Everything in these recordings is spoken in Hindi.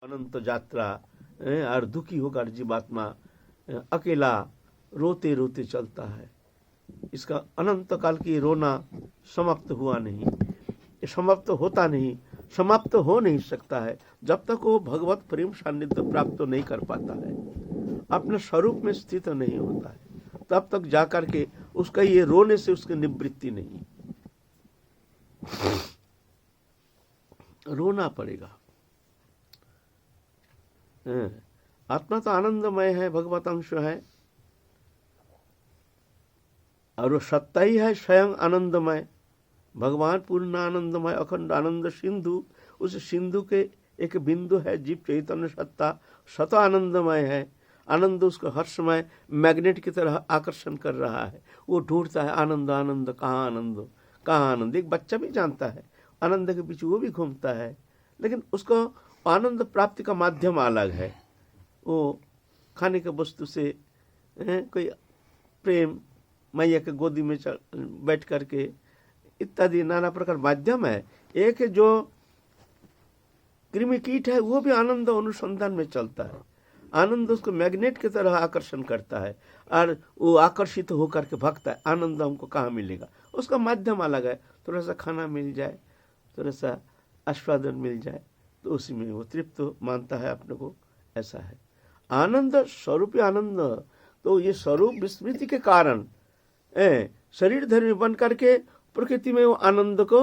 अनंत यात्रा और दुखी होकर जीवात्मा अकेला रोते रोते चलता है। इसका अनंत काल की रोना समाप्त हुआ नहीं, ये समाप्त होता नहीं, समाप्त हो नहीं सकता है जब तक वो भगवत प्रेम सान्निध्य प्राप्त नहीं कर पाता है, अपने स्वरूप में स्थित नहीं होता है, तब तक जाकर के उसका ये रोने से उसकी निवृत्ति नहीं। रोना पड़ेगा। आत्मा तो आनंदमय है, भगवत अंश है, और वो सत्ता ही है स्वयं आनंदमय। भगवान पूर्ण आनंदमय अखंड आनंद सिंधु, उस सिंधु के एक बिंदु है जीव चैतन्य सत्ता, स्वतः आनंदमय है। आनंद उसको हर्षमय मैग्नेट की तरह आकर्षण कर रहा है। वो ढूंढता है आनंद, आनंद कहाँ आनंद, कहाँ आनंद। एक बच्चा भी जानता है आनंद के पीछे वो भी घूमता है, लेकिन उसको आनंद प्राप्ति का माध्यम अलग है। वो खाने के वस्तु से कोई प्रेम, मैया के गोदी में बैठ करके इत्यादि नाना प्रकार माध्यम है। एक जो कृमि कीट है वो भी आनंद अनुसंधान में चलता है। आनंद उसको मैग्नेट की तरह आकर्षण करता है और वो आकर्षित होकर के भागता है। आनंद हमको कहाँ मिलेगा, उसका माध्यम अलग है। थोड़ा सा खाना मिल जाए, थोड़ा सा आस्वादन मिल जाए तो उसी में वो तृप्त मानता है अपने को, ऐसा है। आनंद स्वरूप आनंद, तो ये स्वरूप विस्मृति के कारण शरीर धर्मी बन करके प्रकृति में वो आनंद को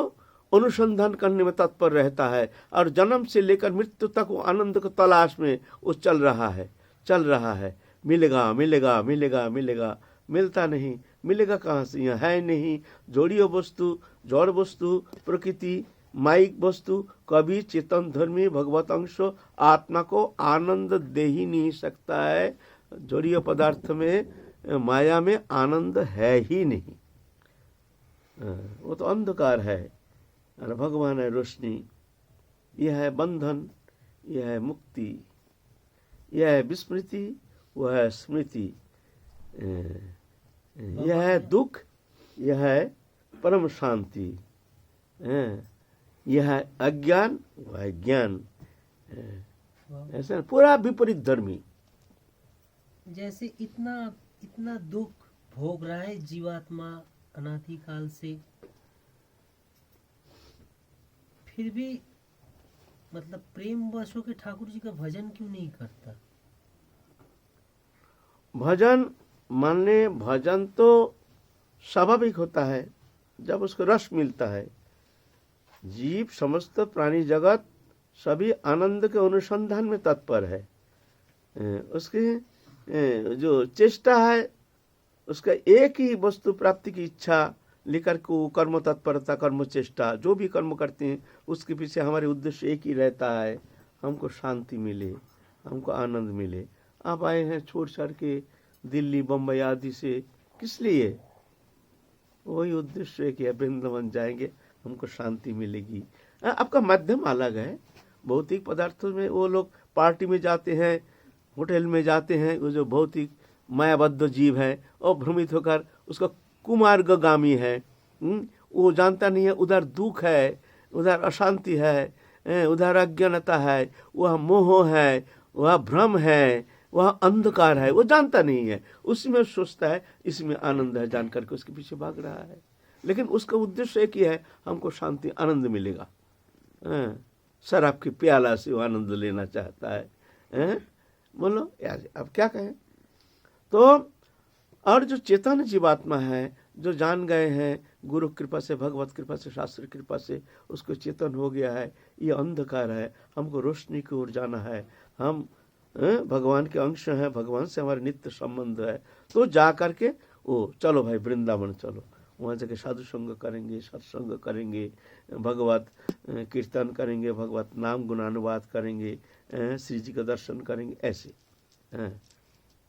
अनुसंधान करने में तत्पर रहता है, और जन्म से लेकर मृत्यु तक वो आनंद को तलाश में वो चल रहा है। मिलेगा मिलेगा मिलेगा मिलेगा, मिलता नहीं। मिलेगा कहाँ से, यहाँ है नहीं। जोड़ीय वस्तु, जड़ वस्तु, प्रकृति, माइक वस्तु कभी चेतन धर्मी भगवत अंश आत्मा को आनंद दे ही नहीं सकता है। जोड़ीय पदार्थ में, माया में आनंद है ही नहीं। वो तो अंधकार है और भगवान है रोशनी। यह है बंधन, यह है मुक्ति, यह है विस्मृति, वह है स्मृति। यह है दुख, यह है परम शांति। यह है अज्ञान, वह है ज्ञान। ऐसा पूरा विपरीत धर्मी। जैसे इतना दुख भोग रहा है जीवात्मा अनादिकाल से, फिर भी मतलब प्रेम वशों के ठाकुर जी का भजन क्यों नहीं करता? भजन मानने, भजन तो स्वाभाविक होता है जब उसको रस मिलता है। जीव समस्त प्राणी जगत सभी आनंद के अनुसंधान में तत्पर है। उसकी जो चेष्टा है, उसका एक ही वस्तु प्राप्ति की इच्छा लेकर को कर्म तत्परता, कर्म चेष्टा, जो भी कर्म करते हैं उसके पीछे हमारे उद्देश्य एक ही रहता है, हमको शांति मिले, हमको आनंद मिले। आप आए हैं छोड़ छाड़ के दिल्ली बम्बई आदि से, किस लिए? वही उद्देश्य है कि वृंदावन जाएंगे, हमको शांति मिलेगी। आपका माध्यम अलग है। भौतिक पदार्थों में वो लोग पार्टी में जाते हैं, होटल में जाते हैं, वो जो भौतिक मायाबद्ध जीव है और भ्रमित होकर उसका कुमार्गगामी है। वो जानता नहीं है उधर दुख है, उधर अशांति है, उधर अज्ञानता है, वह मोह है, वह भ्रम है, वह अंधकार है। वो जानता नहीं है, उसमें सोचता है इसमें आनंद है, जान करके उसके पीछे भाग रहा है। लेकिन उसका उद्देश्य एक ही है, हमको शांति आनंद मिलेगा। शराब की प्याला से वो आनंद लेना चाहता है। बोलो यार अब क्या कहें। तो और जो चेतन जीवात्मा है, जो जान गए हैं गुरु कृपा से, भगवत कृपा से, शास्त्र कृपा से, उसको चेतन हो गया है, ये अंधकार है, हमको रोशनी की ओर जाना है, हम भगवान के अंश हैं, भगवान से हमारा नित्य संबंध है। तो जा करके वो चलो भाई वृंदावन चलो, वहाँ जाके साधु संग करेंगे, सत्संग करेंगे, भगवत कीर्तन करेंगे, भगवत नाम गुणानुवाद करेंगे, श्री जी का दर्शन करेंगे, ऐसे।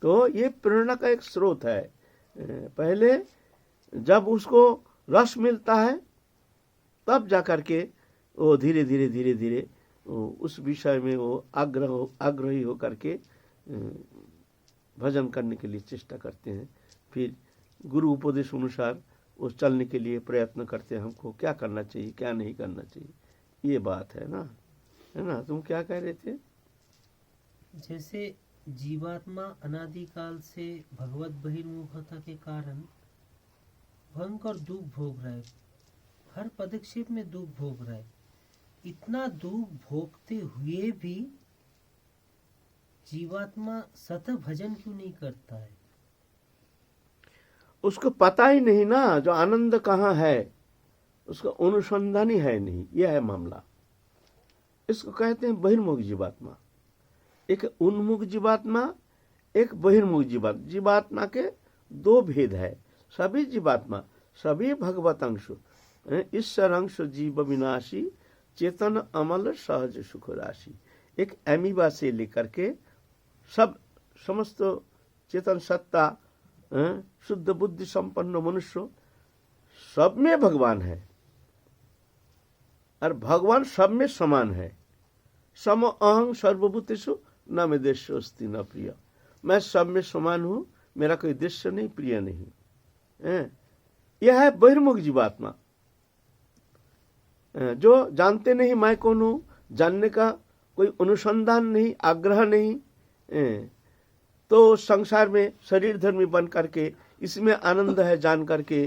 तो ये प्रेरणा का एक स्रोत है। पहले जब उसको रस मिलता है तब जाकर के वो धीरे धीरे धीरे धीरे उस विषय में वो आग्रही हो करके भजन करने के लिए चेष्टा करते हैं। फिर गुरु उपदेश अनुसार वो चलने के लिए प्रयत्न करते हैं, हमको क्या करना चाहिए, क्या नहीं करना चाहिए। ये बात है ना, तुम क्या कह रहे थे? जैसे जीवात्मा अनादिकाल से भगवत बहिर्मुखता के कारण भयंकर दुख भोग रहा है, हर पदक्षेप में दुख भोग रहा है। इतना दुख भोगते हुए भी जीवात्मा सतत भजन क्यों नहीं करता है? उसको पता ही नहीं ना जो आनंद कहाँ है, उसका अनुसंधान ही है नहीं। यह है मामला। इसको कहते हैं बहिर्मुख जीवात्मा। एक उन्मुख जीवात्मा, एक बहिर्मुख जीवात्मा। जीवात्मा के दो भेद है। सभी जीवात्मा, सभी भगवत अंश, ईश्वर अंश जीव विनाशी, चेतन अमल सहज सुख राशि। एक एमीबा से लेकर के सब समस्त चेतन सत्ता, शुद्ध बुद्धि संपन्न मनुष्य, सब में भगवान है और भगवान सब में समान है। सम अहं सर्वभूतेषु न मे देशोऽस्ति न प्रिय। मैं सब में समान हूं, मेरा कोई देश नहीं, प्रिय नहीं। यह है बहिर्मुख जीवात्मा, जो जानते नहीं मैं कौन हूं, जानने का कोई अनुसंधान नहीं, आग्रह नहीं। तो संसार में शरीर धर्मी बन करके इसमें आनंद है जान करके,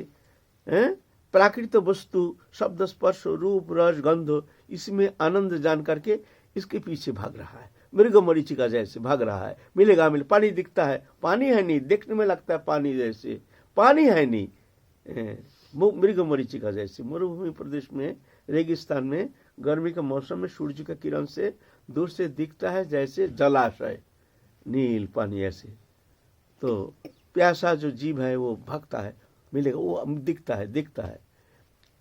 प्राकृतिक वस्तु शब्द स्पर्श रूप रस गंध, इसमें आनंद जान करके इसके पीछे भाग रहा है। मृग मरीचिका जैसे भाग रहा है। मिलेगा मिले, पानी दिखता है, पानी है नहीं, देखने में लगता है पानी जैसे, पानी है नहीं। मृग मरीचिका जैसे मरुभूमि प्रदेश में, रेगिस्तान में, गर्मी के मौसम में सूर्य का किरण से दूर से दिखता है जैसे जलाशय, नील पानी ऐसे। तो प्यासा जो जीव है वो भागता है, मिलेगा, वो दिखता है।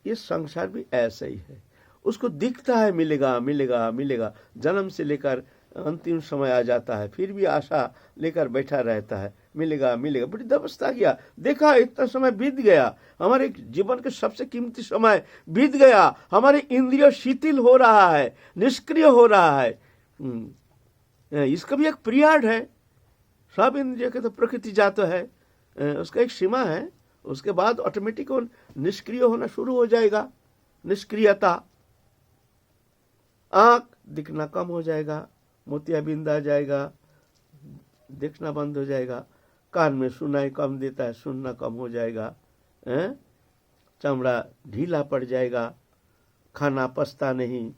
ये संसार भी ऐसा ही है। उसको दिखता है मिलेगा मिलेगा मिलेगा, जन्म से लेकर अंतिम समय आ जाता है, फिर भी आशा लेकर बैठा रहता है, मिलेगा मिलेगा। वृद्धावस्था गया, देखा इतना समय बीत गया, हमारे जीवन के सबसे कीमती समय बीत गया, हमारे इंद्रिय शिथिल हो रहा है, निष्क्रिय हो रहा है। इसका भी एक पीरियड है। सब इंद्रिय के तो प्रकृति जात है, उसका एक सीमा है। उसके बाद ऑटोमेटिक निष्क्रिय होना शुरू हो जाएगा, निष्क्रियता। आंख दिखना कम हो जाएगा, मोतियाबिंद आ जाएगा, देखना बंद हो जाएगा। कान में सुनाई कम देता है, सुनना कम हो जाएगा। चमड़ा ढीला पड़ जाएगा, खाना पचता नहीं।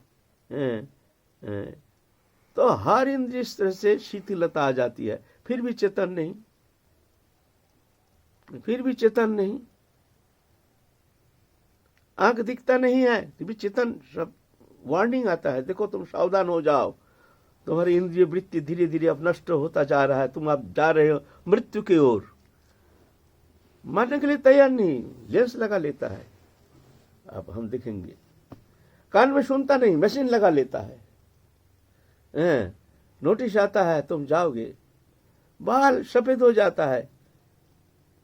तो हर इंद्रिय इस तरह से शिथिलता आ जाती है, फिर भी चेतन नहीं। आंख दिखता नहीं है, फिर भी चेतन। सब वार्निंग आता है, देखो तुम सावधान हो जाओ, तुम्हारी इंद्रिय वृत्ति धीरे धीरे अब नष्ट होता जा रहा है, तुम अब जा रहे हो मृत्यु की ओर। मानने के लिए तैयार नहीं, लेंस लगा लेता है। अब हम देखेंगे, कान में सुनता नहीं, मशीन लगा लेता है। नोटिस आता है तुम जाओगे, बाल सफेद हो जाता है,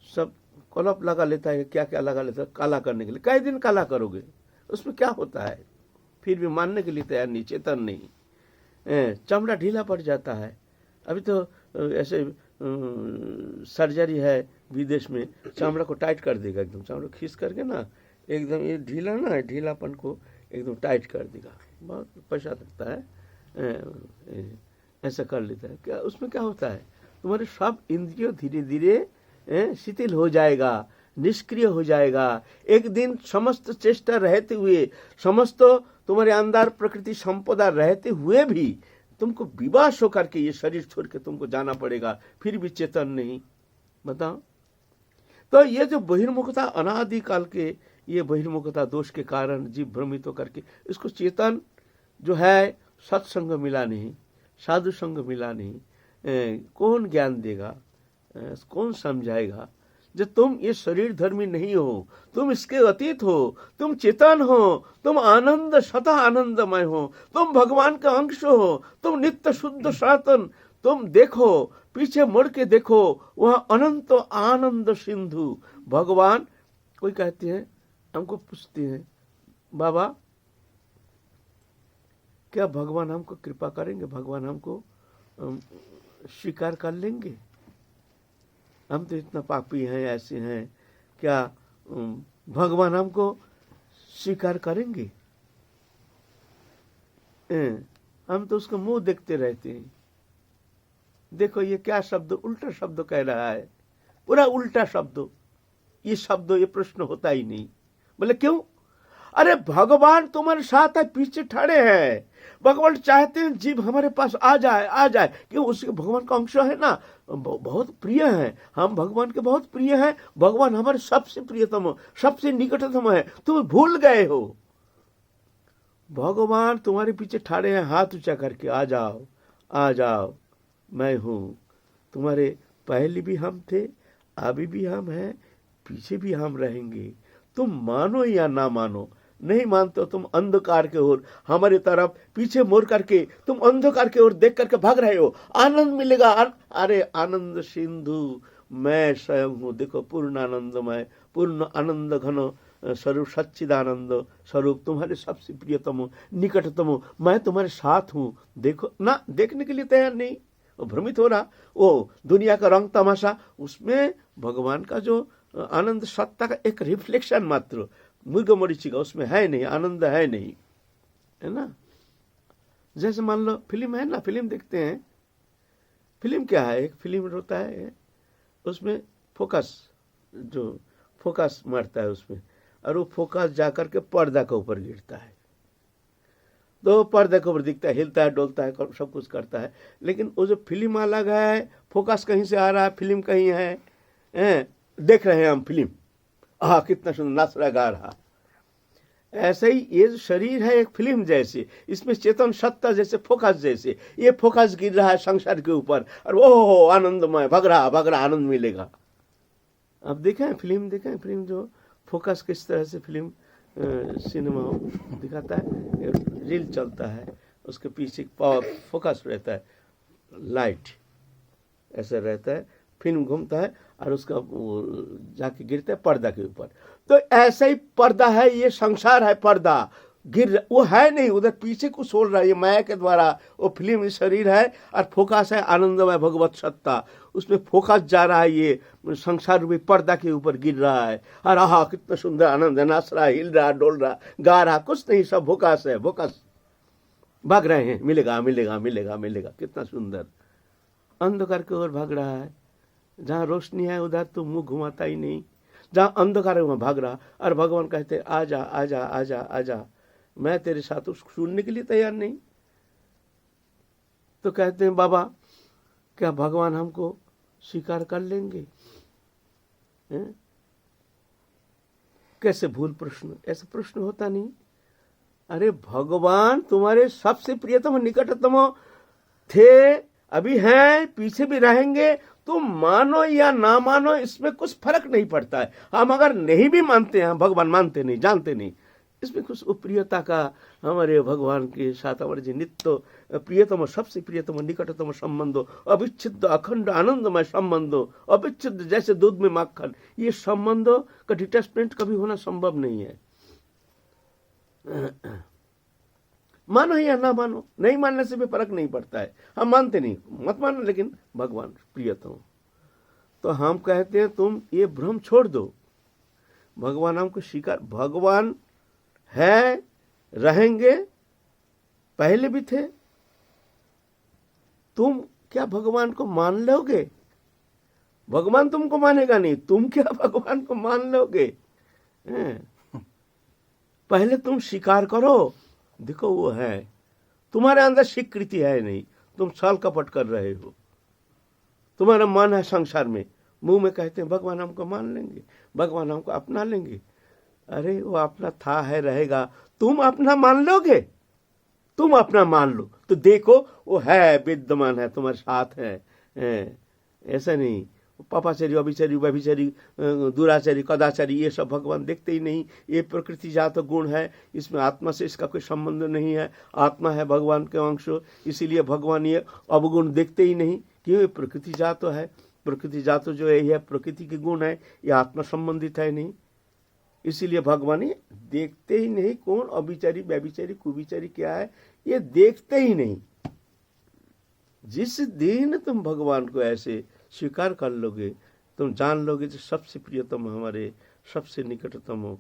सब कलप लगा लेता है, क्या क्या लगा लेता है काला करने के लिए। कई दिन काला करोगे, उसमें क्या होता है, फिर भी मानने के लिए तैयार नहीं, चेतन नहीं। चमड़ा ढीला पड़ जाता है। अभी तो ऐसे सर्जरी है विदेश में, चमड़ा को टाइट कर देगा एकदम, चमड़ा खींच करके ना एकदम, ये ढीला ना, ढीलापन को एकदम टाइट कर देगा। बहुत पैसा लगता है, ऐसा कर लेता है। क्या उसमें क्या होता है, तुम्हारे सब इंद्रिय धीरे धीरे शिथिल हो जाएगा, निष्क्रिय हो जाएगा। एक दिन समस्त चेष्टा रहते हुए, समस्त तुम्हारे अंदर प्रकृति संपदा रहते हुए भी तुमको विवश होकर के ये शरीर छोड़ के तुमको जाना पड़ेगा, फिर भी चेतन नहीं। बताओ। तो ये जो बहिर्मुखता अनादिकाल के, ये बहिर्मुखता दोष के कारण जीव भ्रमित होकर के, इसको चेतन जो है सत्संग मिला नहीं, साधु संग मिला नहीं, कौन ज्ञान देगा, कौन समझाएगा। जब तुम ये शरीर धर्मी नहीं हो, तुम इसके अतीत हो, तुम चेतन हो, तुम आनंद सदा आनंदमय हो, तुम भगवान का अंश हो, तुम नित्य शुद्ध सनातन, तुम देखो पीछे मुड़ के देखो, वहां अनंत आनंद सिंधु भगवान। कोई कहते हैं, हमको पूछते हैं, बाबा क्या भगवान हमको कृपा करेंगे, भगवान हमको स्वीकार कर लेंगे, हम तो इतना पापी हैं, ऐसे हैं, क्या भगवान हमको स्वीकार करेंगे? हम तो उसका मुंह देखते रहते हैं। देखो ये क्या शब्द, उल्टा शब्द कह रहा है, पूरा उल्टा शब्द। ये शब्द, ये प्रश्न होता ही नहीं। बोले क्यों? अरे भगवान तुम्हारे साथ है, पीछे खड़े हैं। भगवान चाहते हैं जीव हमारे पास आ जाए, आ जाए, क्यों? उसके भगवान का अंश है ना, बहुत प्रिय है, हम भगवान के बहुत प्रिय हैं। भगवान हमारे सबसे प्रियतम हो, सबसे निकटतम है, तुम भूल गए हो। भगवान तुम्हारे पीछे खड़े हैं, हाथ ऊंचा करके, आ जाओ, आ जाओ, मैं हूं। तुम्हारे पहले भी हम थे, अभी भी हम हैं, पीछे भी हम रहेंगे। तुम मानो या ना मानो, नहीं मानते हो तुम अंधकार के ओर, हमारी तरफ पीछे मुड़ करके तुम अंधकार के ओर देख करके भाग रहे हो। आनंद मिलेगा, अरे आनंद सिंधु मैं स्वयं हूँ। देखो पूर्ण आनंदमय, पूर्ण आनंद घन स्वरूप, सच्चिदानंद स्वरूप, तुम्हारे सबसे प्रियतम हो, निकटतम हो, मैं तुम्हारे साथ हूँ। देखो ना, देखने के लिए तैयार नहीं, वो भ्रमित हो रहा। वो दुनिया का रंग तमाशा, उसमें भगवान का जो आनंद सत्ता का एक रिफ्लेक्शन मात्र, मृग मरीचि का, उसमें है नहीं, आनंद है नहीं, है ना। जैसे मान लो फिल्म है ना, फिल्म देखते हैं, फिल्म क्या है, एक फिल्म होता है, उसमें फोकस, जो फोकस मारता है उसमें, और वो फोकस जाकर के पर्दा के ऊपर गिरता है, तो पर्दे के ऊपर दिखता है, हिलता है, डोलता है, सब कुछ करता है। लेकिन वो जो फिल्म अलग है, फोकस कहीं से आ रहा है, फिल्म कहीं है, देख रहे हैं हम फिल्म, कितना सुंदर नाच रहा, गा रहा। ऐसे ही ये जो शरीर है एक फिल्म जैसे, इसमें चेतन सत्ता जैसे फोकस जैसे, ये फोकस गिर रहा है संसार के ऊपर, और वो आनंदमय, भग रहा आनंद मिलेगा। अब देखें फिल्म, देखें फिल्म जो फोकस किस तरह से फिल्म सिनेमा दिखाता है, रील चलता है, उसके पीछे पावर फोकस रहता है, लाइट ऐसा रहता है, फिल्म घूमता है और उसका जाके गिरता है पर्दा के ऊपर। तो ऐसा ही पर्दा है, ये संसार है, पर्दा गिर, वो है नहीं, उधर पीछे कुछ हो रहा है, ये माया के द्वारा वो फिल्म शरीर है, और फोकस है आनंदमय भगवत सत्ता, उसमें फोकस जा रहा है, ये संसार रूपी पर्दा के ऊपर गिर रहा है, और कितना सुंदर आनंद है, नाच रहा, हिल रहा, डोल रहा, गा रहा, कुछ नहीं, सब फोकस है, फोकस भाग रहे हैं, मिलेगा मिलेगा मिलेगा मिलेगा, कितना सुंदर। अंधकार की ओर भाग रहा है, जहाँ रोशनी है उधर तो मुंह घुमाता ही नहीं, जहाँ अंधकार है वहां भाग रहा, और भगवान कहते आजा आजा आजा आजा, मैं तेरे साथ, उसको सुनने के लिए तैयार नहीं। तो कहते हैं बाबा क्या भगवान हमको स्वीकार कर लेंगे? कैसे भूल प्रश्न, ऐसा प्रश्न होता नहीं। अरे भगवान तुम्हारे सबसे प्रियतम निकटतम थे, अभी हैं, पीछे भी रहेंगे। तुम मानो या ना मानो इसमें कुछ फर्क नहीं पड़ता है। हम अगर नहीं भी मानते हैं, भगवान मानते नहीं, जानते नहीं, इसमें कुछ प्रियता का हमारे भगवान के साथ हमारे जो नित्य प्रियतम, सबसे प्रियतम निकटतम संबंधो, अविच्छिन्न अखंड आनंदमय संबंधो, अविच्छिन्न जैसे दूध में माखन, ये संबंधों का डिटैचमेंट कभी होना संभव नहीं है। मानो या ना मानो, नहीं मानने से भी फर्क नहीं पड़ता है, हम मानते नहीं, मत मानो, लेकिन भगवान प्रियतम। तो हम कहते हैं तुम ये भ्रम छोड़ दो, भगवान हमको स्वीकार, भगवान है, रहेंगे, पहले भी थे। तुम क्या भगवान को मान लोगे? भगवान तुमको मानेगा नहीं, तुम क्या भगवान को मान लोगे? पहले तुम स्वीकार करो, देखो वो है, तुम्हारे अंदर स्वीकृति है नहीं, तुम छल कपट कर रहे हो, तुम्हारा मन है संसार में, मुंह में कहते हैं भगवान हमको मान लेंगे, भगवान हमको अपना लेंगे। अरे वो अपना था है, रहेगा, तुम अपना मान लोगे? तुम अपना मान लो तो देखो वो है, विद्यमान है, तुम्हारे साथ है, ऐसा नहीं। पापाचारी, अभिचारी, व्यभिचारी, दुराचारी, कदाचारी, ये सब भगवान देखते ही नहीं। ये प्रकृति जात गुण है, इसमें आत्मा से इसका कोई संबंध नहीं है। आत्मा है भगवान के अंश, इसीलिए भगवान ये अवगुण देखते ही नहीं, क्यों? ये प्रकृति जात है, प्रकृति जात जो है यह प्रकृति के गुण है, ये आत्मा संबंधित है नहीं, इसीलिए भगवान ये देखते ही नहीं। कौन अभिचारी, व्यभिचारी, कुविचारी क्या है, ये देखते ही नहीं। जिस दिन तुम भगवान को ऐसे स्वीकार कर लोगे, तुम जान लोगे जो सबसे प्रियतम हमारे, सबसे निकटतम हो,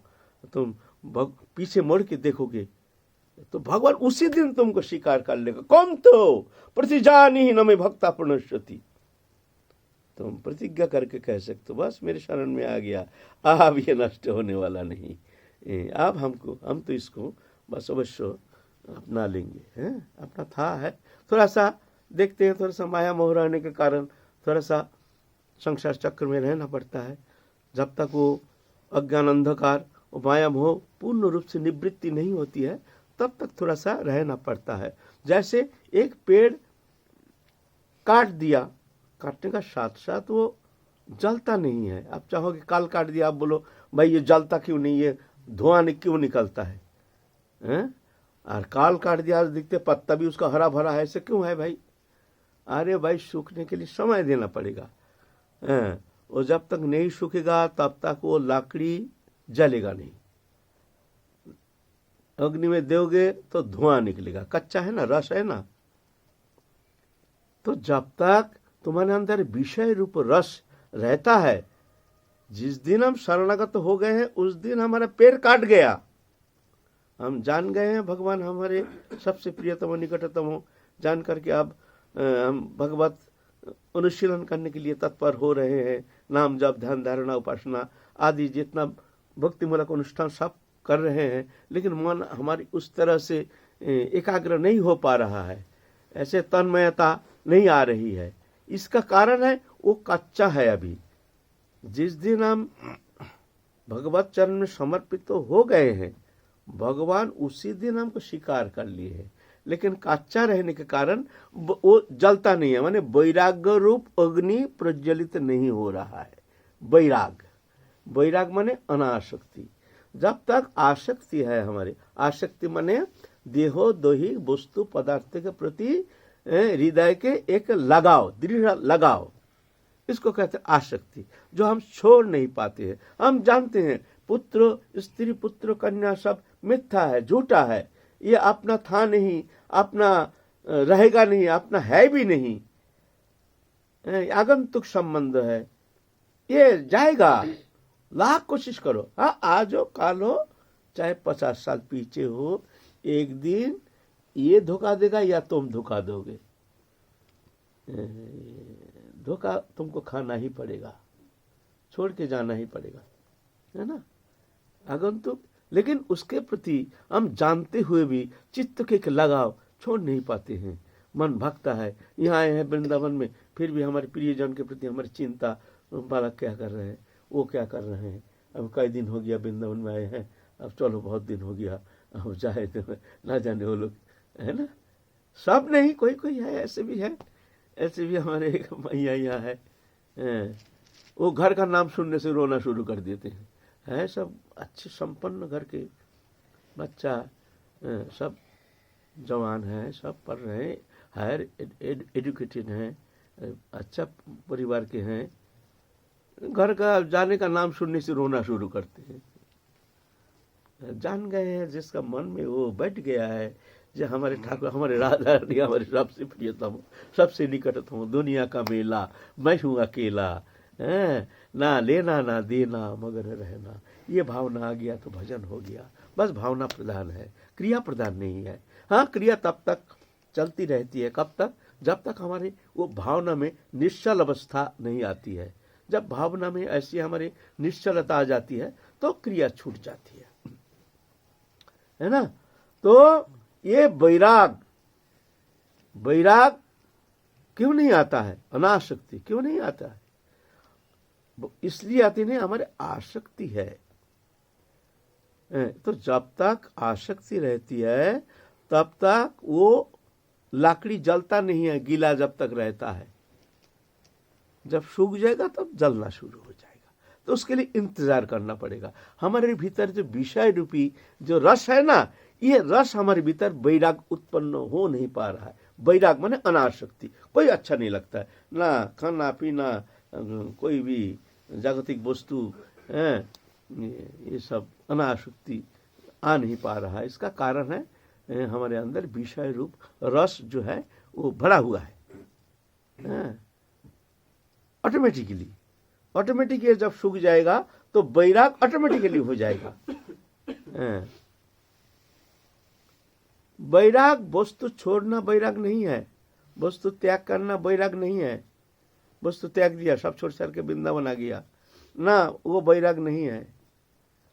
तुम पीछे मुड़ के देखोगे, तो भगवान उसी दिन तुमको स्वीकार कर लेगा। कौन तो प्रतिजानी न में भक्ता प्रणश्यति, तुम प्रतिज्ञा करके कह सकते हो बस मेरे शरण में आ गया, अब ये नष्ट होने वाला नहीं, अब हम तो इसको बस अवश्य अपना लेंगे, हैं अपना था है। थोड़ा सा देखते हैं, थोड़ा सा माया मोह रहने के कारण थोड़ा सा संसार चक्र में रहना पड़ता है। जब तक वो अज्ञान अंधकार और माया मोह पूर्ण रूप से निवृत्ति नहीं होती है तब तक थोड़ा सा रहना पड़ता है। जैसे एक पेड़ काट दिया, काटने का साथ साथ वो जलता नहीं है। आप चाहोगे काल काट दिया, आप बोलो भाई ये जलता क्यों नहीं, ये धुआं क्यों निकलता है, हैं? और काल काट दिया दिखते पत्ता भी उसका हरा भरा है, ऐसे क्यों है भाई? अरे भाई सूखने के लिए समय देना पड़ेगा, हैं? और जब तक नहीं सूखेगा तब तक वो लकड़ी जलेगा नहीं। अग्नि में दोगे तो धुआं निकलेगा, कच्चा है ना, रस है ना। तो जब तक तुम्हारे अंदर विषय रूप रस रहता है, जिस दिन हम शरणागत हो गए हैं उस दिन हमारा पैर काट गया, हम जान गए हैं भगवान हमारे सबसे प्रियतम निकटतम हो, जान करके अब हम भगवत अनुशीलन करने के लिए तत्पर हो रहे हैं। नाम जप ध्यान धारणा उपासना आदि जितना भक्तिमूलक अनुष्ठान सब कर रहे हैं, लेकिन मन हमारी उस तरह से एकाग्र नहीं हो पा रहा है, ऐसे तन्मयता नहीं आ रही है। इसका कारण है वो कच्चा है अभी। जिस दिन हम भगवत चरण में समर्पित तो हो गए हैं, भगवान उसी दिन हमको स्वीकार कर लिए हैं, लेकिन कच्चा रहने के कारण वो जलता नहीं है, माने वैराग्य रूप अग्नि प्रज्वलित नहीं हो रहा है। वैराग माने अनासक्ति। जब तक आसक्ति है हमारे, आसक्ति माने देहो दोही वस्तु पदार्थ के प्रति हृदय के एक लगाव, दृढ़ लगाव, इसको कहते हैं आसक्ति, जो हम छोड़ नहीं पाते हैं। हम जानते हैं पुत्र स्त्री पुत्र कन्या सब मिथ्या है, झूठा है, ये अपना था नहीं, अपना रहेगा नहीं, अपना है भी नहीं, आगंतुक संबंध है, ये जाएगा। लाख कोशिश करो, हाँ आज हो काल हो, चाहे 50 साल पीछे हो, एक दिन ये धोखा देगा या तुम धोखा दोगे। धोखा तुमको खाना ही पड़ेगा, छोड़ के जाना ही पड़ेगा, है ना, आगंतुक। लेकिन उसके प्रति हम जानते हुए भी चित्त के एक लगाव छोड़ नहीं पाते हैं। मन भगता है, यहाँ आए हैं वृंदावन में, फिर भी हमारे प्रियजन के प्रति हमारी चिंता, बालक क्या कर रहे हैं, वो क्या कर रहे हैं, अब कई दिन हो गया वृंदावन में आए हैं, अब चलो बहुत दिन हो गया, अब चाहे तो ना जाने वो लोग, है ना। सब नहीं, कोई कोई है, ऐसे भी है, ऐसे भी हमारे एक मैया यहाँ है, वो घर का नाम सुनने से रोना शुरू कर देते हैं। है सब अच्छे संपन्न घर के बच्चा, सब जवान हैं, सब पढ़ रहे हैं, हायर एजुकेटेड हैं, अच्छा परिवार के हैं, घर का जाने का नाम सुनने से रोना शुरू करते हैं। जान गए हैं जिसका मन में वो बैठ गया है, जो हमारे ठाकुर हमारे राधा रानी हमारे सबसे प्रियतम सबसे निकटतम, दुनिया का मेला मैं हूँ अकेला, ना लेना ना देना मगर रहना, ये भावना आ गया तो भजन हो गया। बस भावना प्रधान है, क्रिया प्रधान नहीं है। हाँ, क्रिया तब तक चलती रहती है, कब तक, जब तक हमारे वो भावना में निश्चल अवस्था नहीं आती है। जब भावना में ऐसी हमारी निश्चलता आ जाती है तो क्रिया छूट जाती है ना। तो ये वैराग क्यों नहीं आता है, अनासक्ति क्यों नहीं आता है, इसलिए आती नहीं, हमारे आसक्ति है। तो जब तक आसक्ति रहती है तब तक वो लकड़ी जलता नहीं है, गीला जब तक रहता है। जब सूख जाएगा तब जलना शुरू हो जाएगा, तो उसके लिए इंतजार करना पड़ेगा। हमारे भीतर जो विषय रूपी जो रस है ना, ये रस हमारे भीतर वैराग उत्पन्न हो नहीं पा रहा है। वैराग माने अनासक्ति, कोई अच्छा नहीं लगता है, ना खाना पीना, कोई भी जागतिक वस्तु, ये सब अनासक्ति आ नहीं पा रहा है। इसका कारण है हमारे अंदर विषय रूप रस जो है वो भरा हुआ है। ऑटोमेटिकली जब सूख जाएगा तो वैराग ऑटोमेटिकली हो जाएगा। वैराग वस्तु छोड़ना वैराग नहीं है, वस्तु त्याग करना वैराग नहीं है। वस्तु त्याग दिया, सब छोड़ छाड़ के वृंदावन आ गया ना, वो वैराग नहीं है।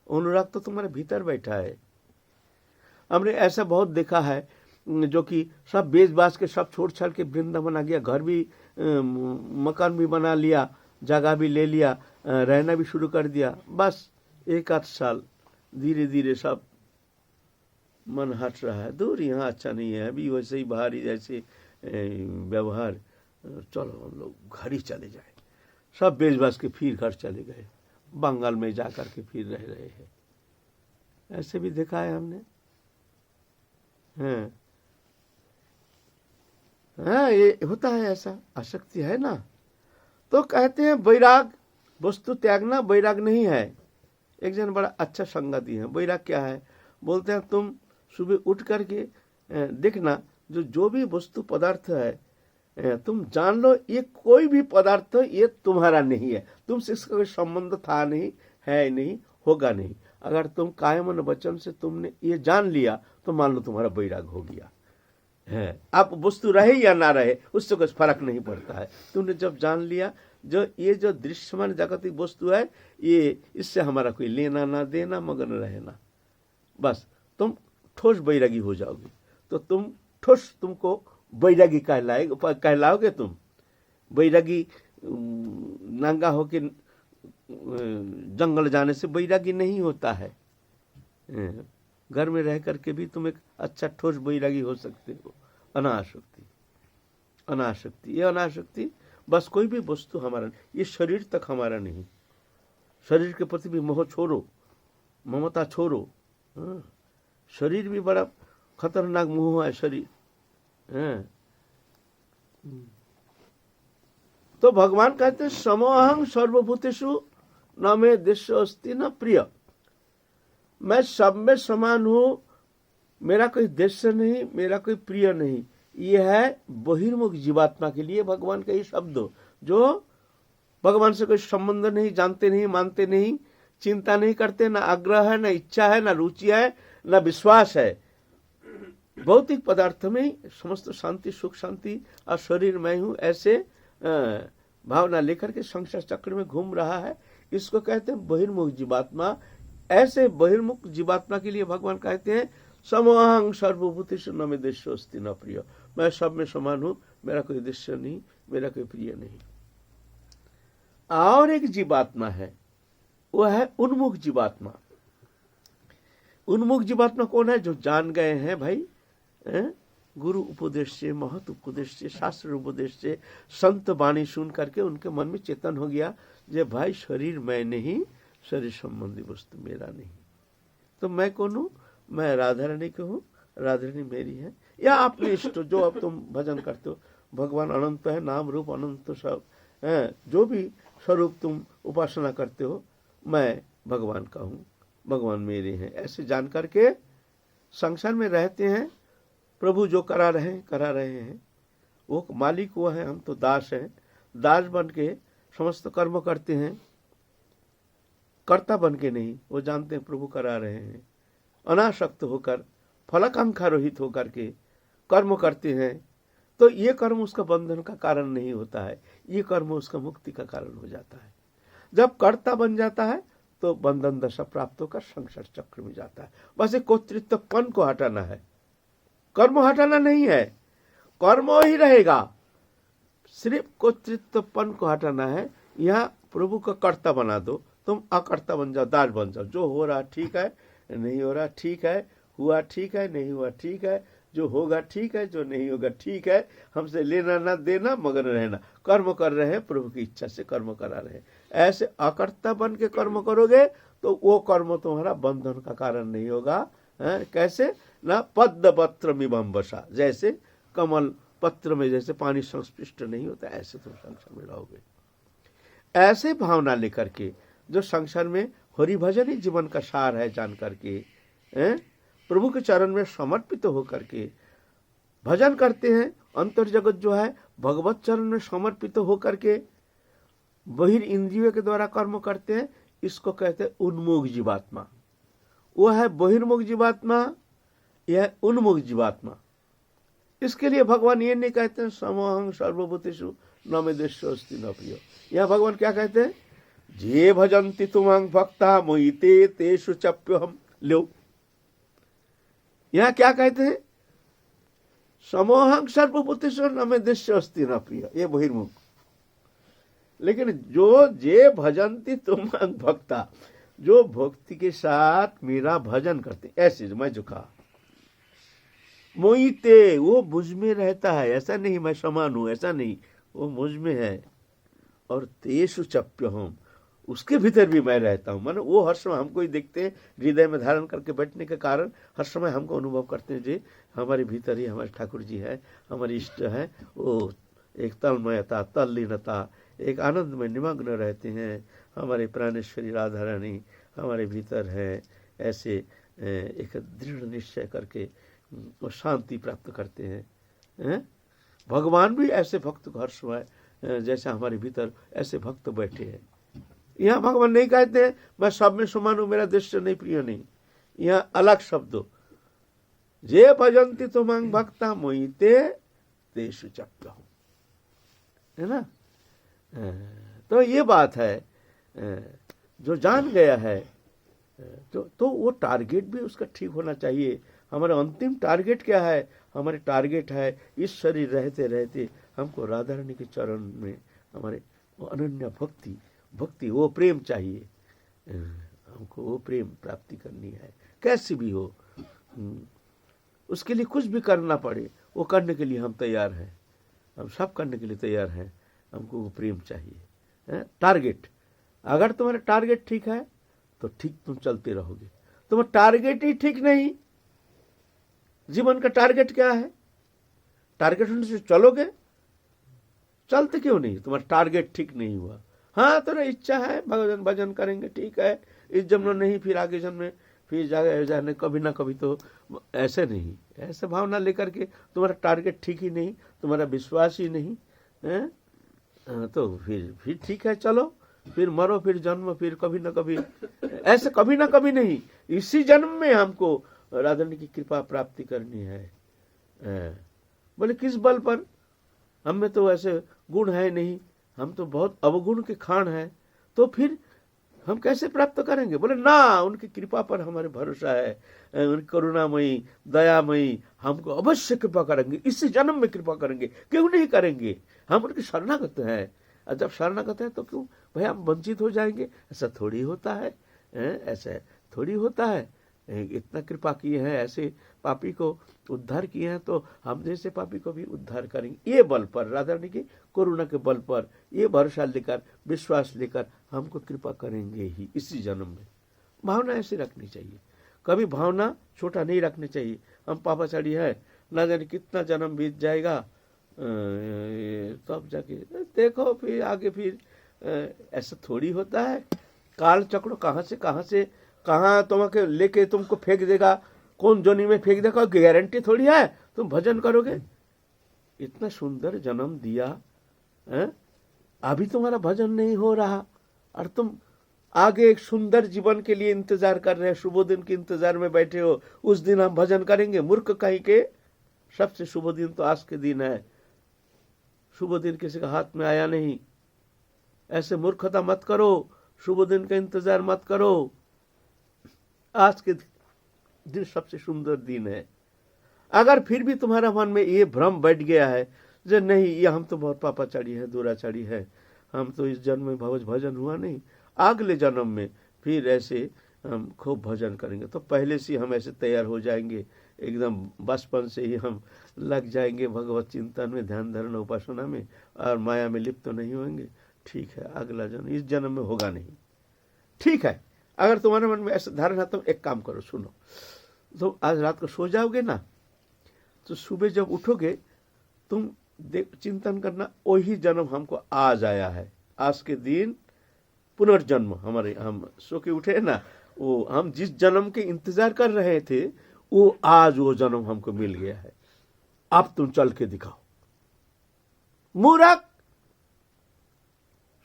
अनुराग तो तुम्हारे भीतर बैठा है। हमने ऐसा बहुत देखा है जो कि सब बेच बाच के सब छोड़ छाड़ के वृंदावन आ गया, घर भी मकान भी बना लिया, जगह भी ले लिया, रहना भी शुरू कर दिया। बस 1-8 साल धीरे धीरे सब मन हट रहा है, दूर यहाँ अच्छा नहीं है, अभी वैसे ही बाहरी जैसे व्यवहार, चलो हम लोग घर ही चले जाए। सब बेच बाच के फिर घर चले गए, बंगाल में जाकर के फिर रह रहे हैं। ऐसे भी देखा है हमने। हाँ, ये होता है, ऐसा आसक्ति है ना। तो कहते हैं वैराग वस्तु त्यागना वैराग नहीं है। एक जन बड़ा अच्छा संगति है। वैराग क्या है? बोलते हैं तुम सुबह उठ करके देखना, जो भी वस्तु पदार्थ है तुम जान लो ये कोई भी पदार्थ ये तुम्हारा नहीं है, तुमसे इसका कोई संबंध था नहीं, है नहीं, होगा नहीं। अगर तुम कायम मन वचन से तुमने ये जान लिया तो मान लो तुम्हारा वैराग हो गया है। आप वस्तु रहे या ना रहे उससे कुछ फर्क नहीं पड़ता है। तुमने जब जान लिया जो ये जो दृश्यमान जागतिक वस्तु है ये इससे हमारा कोई लेना ना देना, मगन रहना, बस तुम ठोस वैरागी हो जाओगे। तो तुम ठोस तुमको वैरागी कहलाओगे। तुम वैरागी नंगा होके जंगल जाने से वैरागी नहीं होता है। घर में रह करके भी तुम एक अच्छा ठोस वैरागी हो सकते हो। अनासक्ति, अनासक्ति, ये अनासक्ति बस कोई भी वस्तु हमारा, ये शरीर तक हमारा नहीं। शरीर के प्रति भी मोह छोड़ो, ममता छोड़ो। शरीर भी बड़ा खतरनाक मोह है शरीर। तो भगवान कहते हैं समोहं सर्वभूतेषु न मे देश अस्ति न प्रिय। मैं सब में समान हूं, मेरा कोई देश नहीं, मेरा कोई प्रिय नहीं। यह है बहिर्मुख जीवात्मा के लिए भगवान का ये शब्द, जो भगवान से कोई संबंध नहीं, जानते नहीं, मानते नहीं, चिंता नहीं करते, ना आग्रह है, ना इच्छा है, ना रुचि है, ना विश्वास है। भौतिक पदार्थ में समस्त शांति, सुख शांति और शरीर मैं हूं, ऐसे भावना लेकर के संसार चक्र में घूम रहा है। इसको कहते हैं बहिर्मुख जीवात्मा। ऐसे बहिर्मुख जीवात्मा के लिए भगवान कहते हैं समोहं सर्वभूतेषु न मे देशो अस्ति न प्रिय। मैं सब में समान हूं, मेरा कोई देश नहीं, मेरा कोई प्रिय नहीं। और एक जीवात्मा है, वो है उन्मुख जीवात्मा। उन्मुख जीवात्मा कौन है? जो जान गए हैं भाई, गुरु उपदेश से, महत उपदेश से, शास्त्र उपदेश से, संत वाणी सुन करके उनके मन में चेतन हो गया जे भाई शरीर मैं नहीं, शरीर संबंधी वस्तु मेरा नहीं। तो मैं कौन हूँ? मैं राधा रानी को हूँ, राधा रानी मेरी है। या अपने इष्ट जो अब तुम भजन करते हो, भगवान अनंत है, नाम रूप अनंत सब है, जो भी स्वरूप तुम उपासना करते हो, मैं भगवान का हूँ, भगवान मेरे हैं। ऐसे जान करके संसार में रहते हैं। प्रभु जो करा रहे हैं, वो मालिक वो है, हम तो दास हैं। दास बन के समस्त कर्म करते हैं, कर्ता बन के नहीं। वो जानते हैं प्रभु करा रहे हैं। अनासक्त होकर, फलाकांक्षा रहित होकर के कर्म करते हैं। तो ये कर्म उसका बंधन का कारण नहीं होता है, ये कर्म उसका मुक्ति का कारण हो जाता है। जब कर्ता बन जाता है तो बंधन दशा प्राप्त होकर संसार चक्र में जाता है। बस एक कर्तृत्वपन को हटाना है, कर्म हटाना नहीं है, कर्म ही रहेगा, सिर्फ कर्तृत्वपन को हटाना है। यहाँ प्रभु का कर्ता बना दो, तुम अकर्ता बन जाओ, दास बन जाओ। जो हो रहा ठीक है, नहीं हो रहा ठीक है, हुआ ठीक है, नहीं हुआ ठीक है, जो होगा ठीक है, जो नहीं होगा ठीक है, हमसे लेना ना देना, मगन रहना। कर्म कर रहे हैं, प्रभु की इच्छा से कर्म करा रहे हैं। ऐसे अकर्ता बन के कर्म करोगे तो वो कर्म तुम्हारा बंधन का कारण नहीं होगा। कैसे? ना पद्म पत्र मिबम वसा, जैसे कमल पत्र में जैसे पानी संस्पृष्ट नहीं होता, ऐसे तुम संसार में रहोगे। ऐसे भावना लेकर के जो संसार में हरि भजन ही जीवन का सार है जान करके, प्रभु के चरण में समर्पित होकर के भजन करते हैं। अंतर जगत जो है भगवत चरण में समर्पित होकर के बहिर इंद्रियों के द्वारा कर्म करते हैं। इसको कहते हैं उन्मुख जीवात्मा। वो है बहिर्मुख जीवात्मा। यह उन्मुख जीवात्मा। इसके लिए भगवान ये नहीं कहते हैं समोहं सर्वभूतेषु न मे दृश्यो अस्ति न प्रियो। यहाँ भगवान क्या कहते हैं, जे भजन्ति तुमं भक्ता मोहिते तेषु चप्योहम लो। यहाँ क्या कहते हैं, समोहं सर्वभूतेषु न मे दृश्यो अस्ति न प्रियो, ये बहिर्मुख। लेकिन जो जे भजन्ति तुमं भक्ता, जो भक्ति के साथ मेरा भजन करते, ऐसे मैं जो कहा, मोहिते, वो मुझ में रहता है, ऐसा नहीं मैं समान हूं, ऐसा नहीं, वो मुझ में है। और तेषु चप्यहम, उसके भीतर भी मैं रहता हूं। मानो वो हर समय हमको ही देखते हैं, हृदय में धारण करके बैठने के कारण हर समय हमको अनुभव करते हैं जी हमारे भीतर ही हमारे ठाकुर जी है, हमारे इष्ट है। वो एक तन्मयता, तल्लीनता, एक आनंद में निमग्न रहते हैं। हमारे प्राणेश्वरी राधा रानी हमारे भीतर है। ऐसे एक दृढ़ निश्चय करके वो शांति प्राप्त करते हैं। भगवान भी ऐसे भक्त को हर समय जैसे हमारे भीतर ऐसे भक्त बैठे हैं। यहाँ भगवान नहीं कहते हैं मैं सब में समान हूं, मेरा दृश्य नहीं प्रिय नहीं। यहाँ अलग शब्द, जे भजन्ति तुमं भक्ता मोहिते तेषु चप्यहम, है ना। तो ये बात है, जो जान गया है तो वो टारगेट भी उसका ठीक होना चाहिए। हमारा अंतिम टारगेट क्या है, हमारे टारगेट है इस शरीर रहते रहते हमको राधा रानी के चरण में हमारे वो अनन्य भक्ति वो प्रेम चाहिए। हमको वो प्रेम प्राप्ति करनी है, कैसी भी हो। उसके लिए कुछ भी करना पड़े वो करने के लिए हम तैयार हैं, हम सब करने के लिए तैयार हैं। हमको वो प्रेम चाहिए। टारगेट, अगर तुम्हारा टारगेट ठीक है तो ठीक तुम चलते रहोगे। तुम्हारा टारगेट ही ठीक नहीं, जीवन का टारगेट क्या है, टारगेट होने से चलोगे, चलते क्यों नहीं। तुम्हारा टारगेट ठीक नहीं हुआ। हाँ तो इच्छा है भजन भजन करेंगे, ठीक है, इस जन्म में नहीं, फिर आगे जन्म में फिर जाने कभी ना कभी। तो ऐसे नहीं, ऐसे भावना लेकर के तुम्हारा टारगेट ठीक ही नहीं, तुम्हारा विश्वास ही नहीं है, तो फिर ठीक है, चलो फिर मरो, फिर जन्म, फिर कभी ना कभी। ऐसे कभी ना कभी नहीं, इसी जन्म में हमको राधा रानी की कृपा प्राप्ति करनी है। बोले किस बल पर, हम में तो ऐसे गुण है नहीं, हम तो बहुत अवगुण के खान है, तो फिर हम कैसे प्राप्त करेंगे। बोले ना, उनकी कृपा पर हमारे भरोसा है, उनकी करुणामयी दयामयी हमको अवश्य कृपा करेंगे, इसी जन्म में कृपा करेंगे, क्यों नहीं करेंगे। हम उनके शरणागत हैं, और जब शरणागत है तो क्यों भाई हम वंचित हो जाएंगे। ऐसा थोड़ी होता है, ऐसा थोड़ी होता है। इतना कृपा किए हैं, ऐसे पापी को उद्धार किए हैं, तो हम जैसे पापी को भी उद्धार करेंगे। ये बल पर, राधा रानी की करुणा के बल पर, ये भरोसा लेकर, विश्वास लेकर हमको कृपा करेंगे ही इसी जन्म में। भावना ऐसी रखनी चाहिए, कभी भावना छोटा नहीं रखनी चाहिए। हम पापाचारी है, ना जाने कितना जन्म बीत जाएगा, तब जाके देखो फिर आगे। फिर ऐसा थोड़ी होता है। काल चक्र कहाँ से कहाँ तुम्हें लेके तुमको फेंक देगा, कौन जोनी में फेंक देगा, गारंटी थोड़ी है तुम भजन करोगे। इतना सुंदर जन्म दिया है, अभी तुम्हारा भजन नहीं हो रहा, और तुम आगे एक सुंदर जीवन के लिए इंतजार कर रहे हो, शुभ दिन के इंतजार में बैठे हो। उस दिन हम भजन करेंगे, मूर्ख कहीं के। सबसे शुभ दिन तो आज के दिन है, शुभ दिन किसी का हाथ में आया नहीं। ऐसे मूर्खता मत करो, शुभ दिन का इंतजार मत करो। आज के दिन सबसे सुंदर दिन है। अगर फिर भी तुम्हारा मन में ये भ्रम बैठ गया है जो नहीं, ये हम तो बहुत पापाचारी है, दुराचारी है, हम तो इस जन्म में भजन हुआ नहीं, अगले जन्म में फिर ऐसे हम खूब भजन करेंगे, तो पहले से हम ऐसे तैयार हो जाएंगे, एकदम बचपन से ही हम लग जाएंगे भगवत चिंतन में, ध्यान धारणा उपासना में, और माया में लिप्त तो नहीं होंगे। ठीक है, अगला जन्म, इस जन्म में होगा नहीं। ठीक है, अगर तुम्हारे मन में ऐसा धारणा है तो एक काम करो, सुनो। तो आज रात को सो जाओगे ना, तो सुबह जब उठोगे तुम चिंतन करना, वही जन्म हमको आज आया है। आज के दिन पुनर्जन्म हमारे, हम सो के उठे ना, वो हम जिस जन्म के इंतजार कर रहे थे, वो आज वो जन्म हमको मिल गया है। अब तुम चल के दिखाओ। मूर्ख,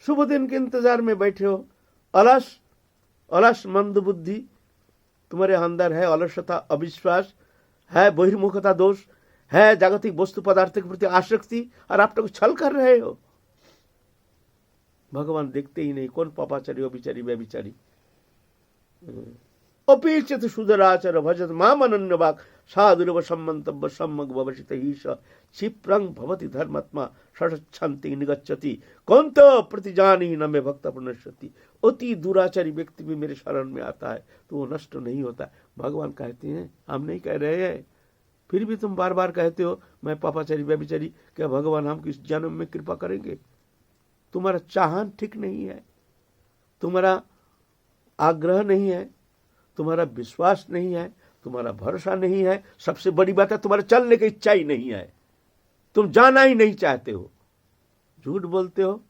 शुभ दिन के इंतजार में बैठे हो, अलस मंद बुद्धि तुम्हारे अंदर है, अलसता, अविश्वास है बहिर्मुखता दोष, है जागतिक वस्तु पदार्थ के प्रति आसक्ति, और आप तो छल कर रहे हो। भगवान देखते ही नहीं कौन पापाचारी अभिचारी व्यभिचारी। अपेक्षित सुधराचर भजत माम अनन्यवाक् साधुरव सम्मन्तव्य सम्मग भवसित ईश क्षिप्रं भवति धर्मात्मा षट्छन्ति निगच्छति कौन तो प्रतिजानी न मे भक्त प्रणश्यति। अति दुराचारी व्यक्ति भी मेरे शरण में आता है तो वो नष्ट नहीं होता। भगवान कहते हैं, हम नहीं कह रहे हैं, फिर भी तुम बार बार कहते हो मैं पापाचारी व्यभिचारी, क्या भगवान हम किस जन्म में कृपा करेंगे? तुम्हारा चाहन ठीक नहीं है, तुम्हारा आग्रह नहीं है, तुम्हारा विश्वास नहीं है, तुम्हारा भरोसा नहीं है, सबसे बड़ी बात है तुम्हारा चलने की इच्छा ही नहीं है, तुम जाना ही नहीं चाहते हो, झूठ बोलते हो,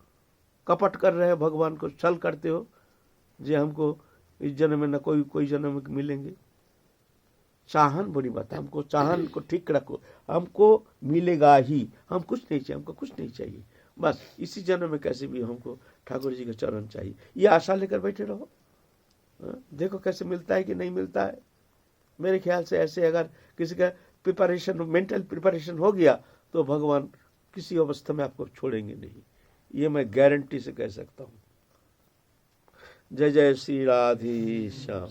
कपट कर रहे हो, भगवान को छल करते हो, जे हमको इस जन्म में न कोई जन्म में मिलेंगे। चाहन बड़ी बात है, हमको चाहन को ठीक रखो, हमको मिलेगा ही, हम कुछ नहीं चाहिए, हमको कुछ नहीं चाहिए, बस इसी जन्म में कैसे भी हमको ठाकुर जी का चरण चाहिए, ये आशा लेकर बैठे रहो। देखो कैसे मिलता है कि नहीं मिलता है। मेरे ख्याल से ऐसे अगर किसी का प्रिपरेशन, मेंटल प्रिपरेशन हो गया तो भगवान किसी अवस्था में आपको छोड़ेंगे नहीं, ये मैं गारंटी से कह सकता हूँ। जय जय श्री राधे श्याम।